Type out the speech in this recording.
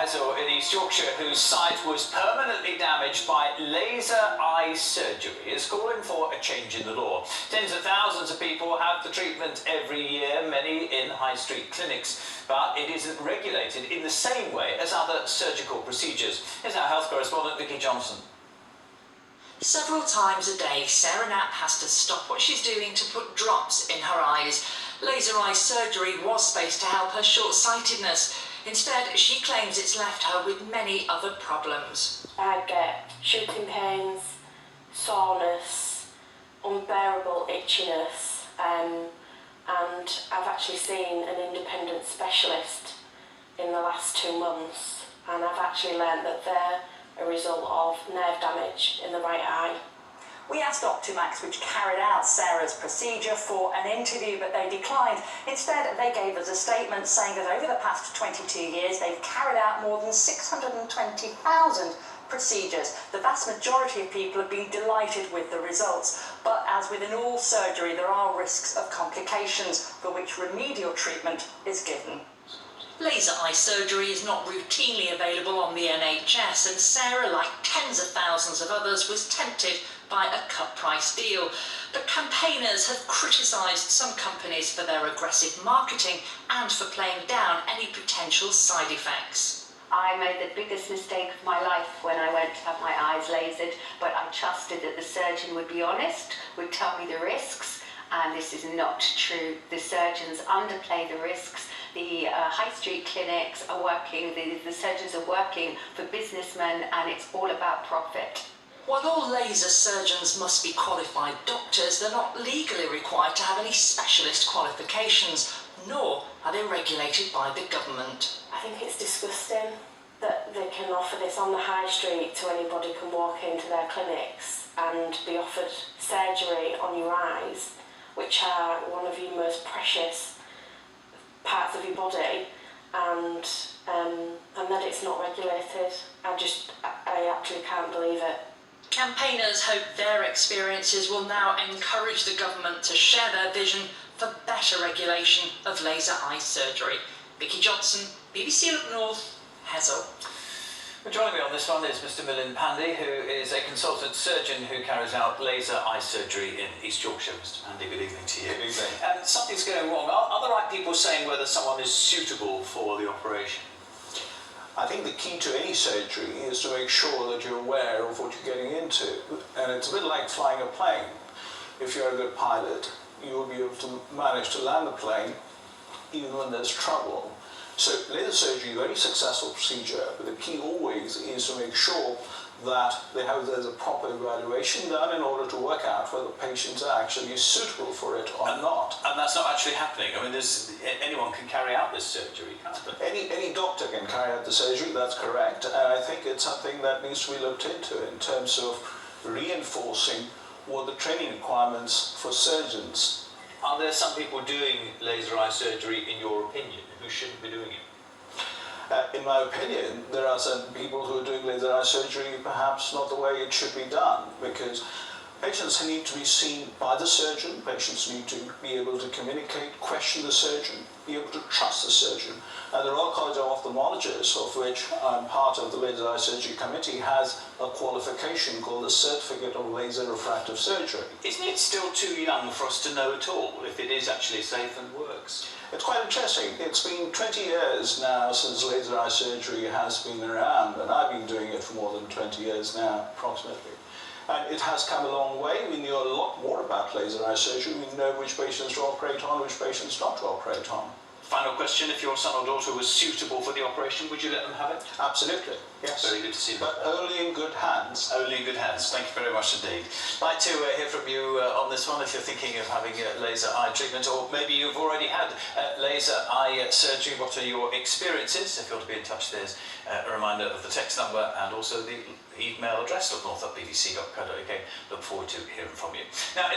Hazel in East Yorkshire, whose sight was permanently damaged by laser eye surgery, is calling for a change in the law. Tens of thousands of people have the treatment every year, many in high street clinics, but it isn't regulated in the same way as other surgical procedures. Here's our health correspondent Vicky Johnson. Several times a day, Sarah Knapp has to stop what she's doing to put drops in her eyes. Laser eye surgery was supposed to help her short-sightedness. Instead, she claims it's left her with many other problems. I get shooting pains, soreness, unbearable itchiness, and I've actually seen an independent specialist in the last 2 months, and I've actually learned that they're a result of nerve damage in the right eye. We asked OPTIMAX, which carried out Sarah's procedure, for an interview, but they declined. Instead, they gave us a statement saying that over the past 22 years, they've carried out more than 620,000 procedures. The vast majority of people have been delighted with the results. But as with all surgery, there are risks of complications for which remedial treatment is given. Laser eye surgery is not routinely available on the NHS, and Sarah, like tens of thousands of others, was tempted by a cut-price deal. But campaigners have criticised some companies for their aggressive marketing and for playing down any potential side effects. I made the biggest mistake of my life when I went to have my eyes lasered, but I trusted that the surgeon would be honest, would tell me the risks, and this is not true. The surgeons underplay the risks. The high street clinics are working, the surgeons are working for businessmen, and it's all about profit. While all laser surgeons must be qualified doctors, they're not legally required to have any specialist qualifications, nor are they regulated by the government. I think it's disgusting that they can offer this on the high street to anybody can walk into their clinics and be offered surgery on your eyes, which are one of your most precious parts of your body, and that it's not regulated. I actually can't believe it. Campaigners hope their experiences will now encourage the government to share their vision for better regulation of laser eye surgery. Vicky Johnson, BBC Look North, Hazel. Well, joining me on this one is Mr. Milind Pandey, who is a consultant surgeon who carries out laser eye surgery in East Yorkshire. Mr. Pandey, good evening to you. Good evening. Something's going wrong. Are the right people saying whether someone is suitable for the operation? I think the key to any surgery is to make sure that you're aware of what you're getting into. And it's a bit like flying a plane. If you're a good pilot, you will be able to manage to land the plane even when there's trouble. So laser surgery is a very successful procedure, but the key always is to make sure that there's a proper evaluation done in order to work out whether patients are actually suitable for it or not. And that's not actually happening. I mean, anyone can carry out this surgery, can't they? Any doctor can carry out the surgery, that's correct. And I think it's something that needs to be looked into in terms of reinforcing what the training requirements for surgeons. Are there some people doing laser eye surgery, in your opinion, who shouldn't be doing it? In my opinion, there are some people who are doing laser eye surgery perhaps not the way it should be done, because patients need to be seen by the surgeon, patients need to be able to communicate, question the surgeon, be able to trust the surgeon. And the Royal College of Ophthalmologists, of which I'm part of the Laser Eye Surgery Committee, has a qualification called the Certificate of Laser Refractive Surgery. Isn't it still too young for us to know at all if it is actually safe and works? It's quite interesting. It's been 20 years now since laser eye surgery has been around, and I've been doing it for more than 20 years now, approximately. And it has come a long way. We knew a lot more about laser eye surgery. We know which patients to operate on, which patients not to operate on. Final question, if your son or daughter was suitable for the operation, would you let them have it? Absolutely, yes. Very good to see you. But only in good hands. Only in good hands. Thank you very much indeed. I'd like to hear from you on this one if you're thinking of having laser eye treatment, or maybe you've already had laser eye surgery. What are your experiences? If you want to be in touch, there's a reminder of the text number and also the email address, looknorth@bbc.co.uk. Look forward to hearing from you. Now,